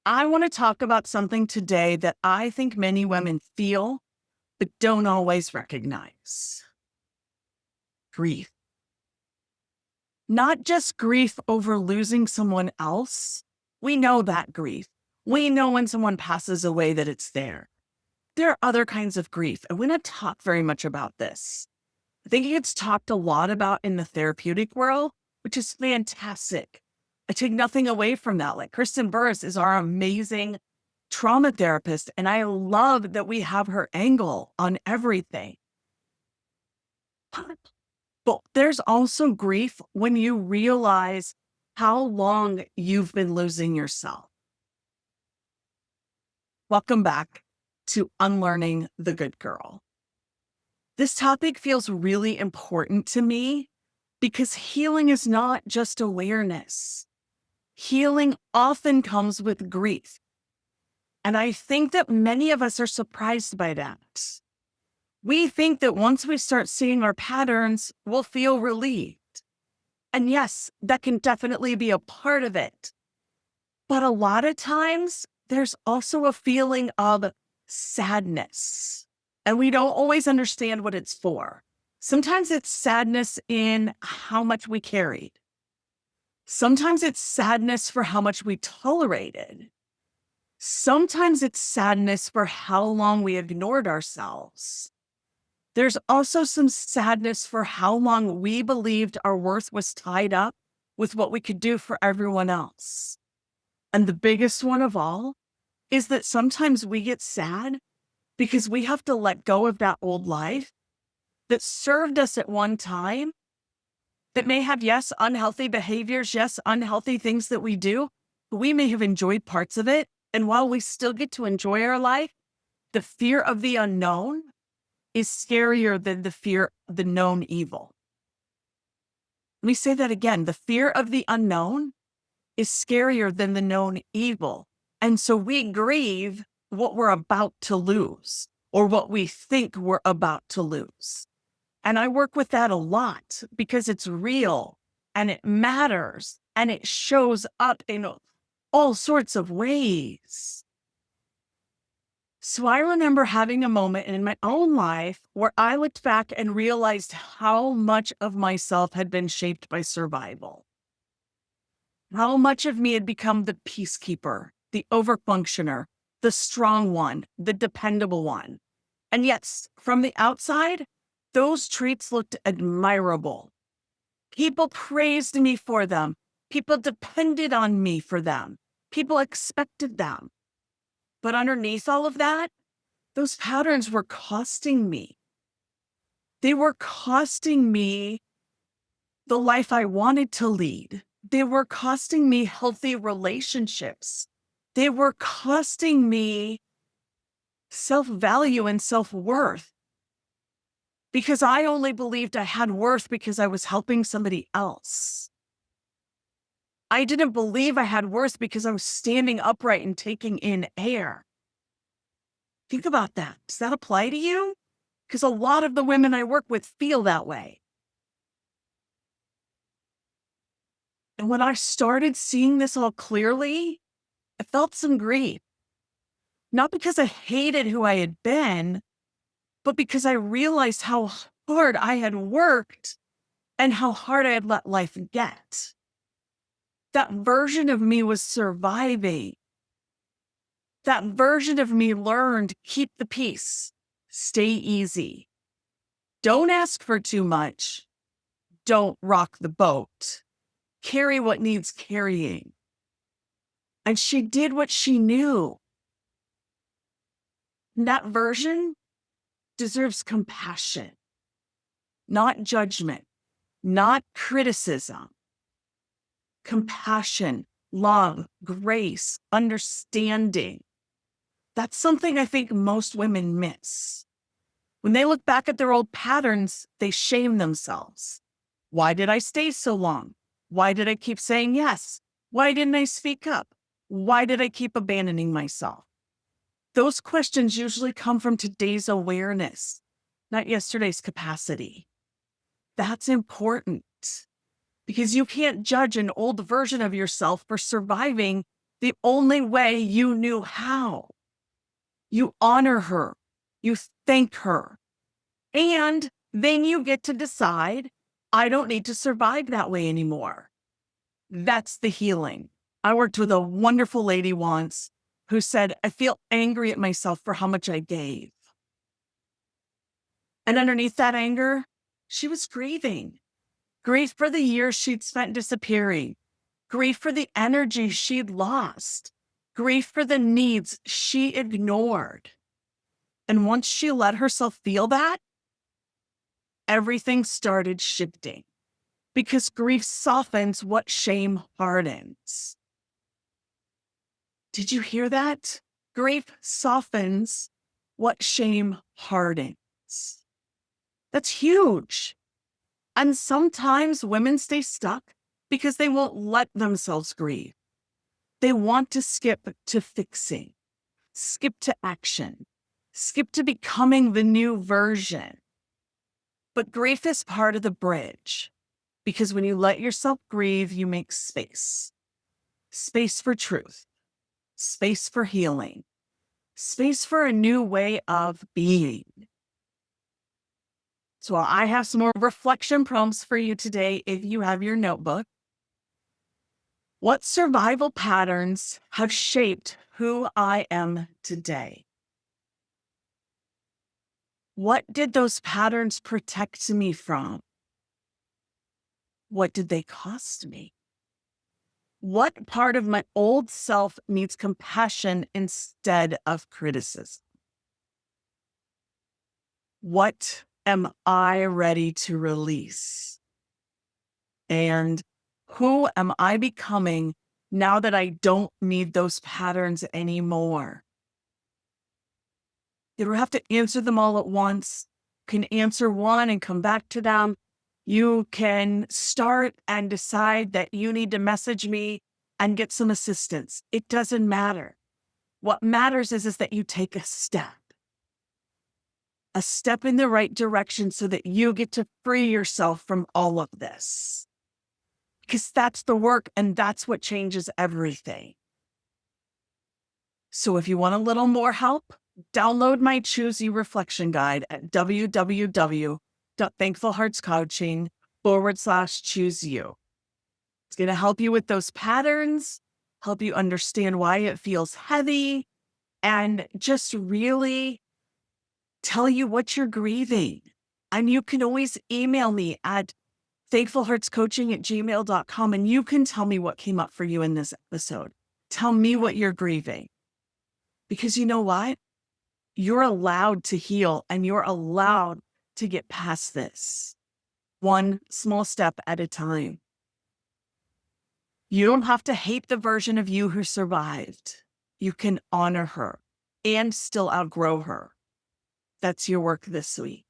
I want to talk about something today that I think many women feel, but don't always recognize. Grief. Not just grief over losing someone else. We know that grief. We know when someone passes away that it's there. There are other kinds of grief, and we don't talk very much about this. I think it gets talked a lot about in the therapeutic world, which is fantastic. I take nothing away from that. Like Kristen Burris is our amazing trauma therapist, and I love that we have her angle on everything. But there's also grief when you realize how long you've been losing yourself. Welcome back to Unlearning the Good Girl. This topic feels really important to me because healing is not just awareness. Healing often comes with grief. And I think that many of us are surprised by that. We think that once we start seeing our patterns, we'll feel relieved. And yes, that can definitely be a part of it. But a lot of times, there's also a feeling of sadness. And we don't always understand what it's for. Sometimes it's sadness in how much we carried. Sometimes it's sadness for how much we tolerated. Sometimes it's sadness for how long we ignored ourselves. There's also some sadness for how long we believed our worth was tied up with what we could do for everyone else. And the biggest one of all is that sometimes we get sad because we have to let go of that old life that served us at one time, that may have, yes, unhealthy behaviors, yes, unhealthy things that we do, but we may have enjoyed parts of it. And while we still get to enjoy our life, the fear of the unknown is scarier than the fear of the known evil. Let me say that again. The fear of the unknown is scarier than the known evil. And so we grieve what we're about to lose or what we think we're about to lose. And I work with that a lot because it's real and it matters and it shows up in all sorts of ways. So I remember having a moment in my own life where I looked back and realized how much of myself had been shaped by survival. How much of me had become the peacekeeper, the overfunctioner, the strong one, the dependable one. And yes, from the outside, those traits looked admirable. People praised me for them. People depended on me for them. People expected them. But underneath all of that, those patterns were costing me. They were costing me the life I wanted to lead. They were costing me healthy relationships. They were costing me self-value and self-worth because I only believed I had worth because I was helping somebody else. I didn't believe I had worth because I was standing upright and taking in air. Think about that. Does that apply to you? Because a lot of the women I work with feel that way. And when I started seeing this all clearly, I felt some grief. Not because I hated who I had been, but because I realized how hard I had worked and how hard I had let life get. That version of me was surviving. That version of me learned, keep the peace, stay easy. Don't ask for too much. Don't rock the boat. Carry what needs carrying. And she did what she knew. And that version deserves compassion, not judgment, not criticism. Compassion, love, grace, understanding. That's something I think most women miss. When they look back at their old patterns, they shame themselves. Why did I stay so long? Why did I keep saying yes? Why didn't I speak up? Why did I keep abandoning myself? Those questions usually come from today's awareness, not yesterday's capacity. That's important because you can't judge an old version of yourself for surviving the only way you knew how. You honor her, you thank her, and then you get to decide, I don't need to survive that way anymore. That's the healing. I worked with a wonderful lady once who said, I feel angry at myself for how much I gave. And underneath that anger, she was grieving. Grief for the years she'd spent disappearing. Grief for the energy she'd lost. Grief for the needs she ignored. And once she let herself feel that, everything started shifting. Because grief softens what shame hardens. Did you hear that? Grief softens what shame hardens. That's huge. And sometimes women stay stuck because they won't let themselves grieve. They want to skip to fixing, skip to action, skip to becoming the new version. But grief is part of the bridge, because when you let yourself grieve, you make space. Space for truth, space for healing, space for a new way of being. So I have some more reflection prompts for you today if you have your notebook. What survival patterns have shaped who I am today? What did those patterns protect me from? What did they cost me? What part of my old self needs compassion instead of criticism? What am I ready to release? And who am I becoming now that I don't need those patterns anymore? You don't have to answer them all at once. You can answer one and come back to them. You can start and decide that you need to message me and get some assistance. It doesn't matter. What matters is that you take a step in the right direction so that you get to free yourself from all of this. Because that's the work and that's what changes everything. So if you want a little more help, download my Choose You Reflection Guide at www.thankfulheartscoaching.com/choose you. It's going to help you with those patterns, help you understand why it feels heavy, and just really tell you what you're grieving. And you can always email me at thankfulheartscoaching@gmail.com and you can tell me what came up for you in this episode. Tell me what you're grieving. Because you know what? You're allowed to heal and you're allowed to get past this. One small step at a time. You don't have to hate the version of you who survived. You can honor her and still outgrow her. That's your work this week.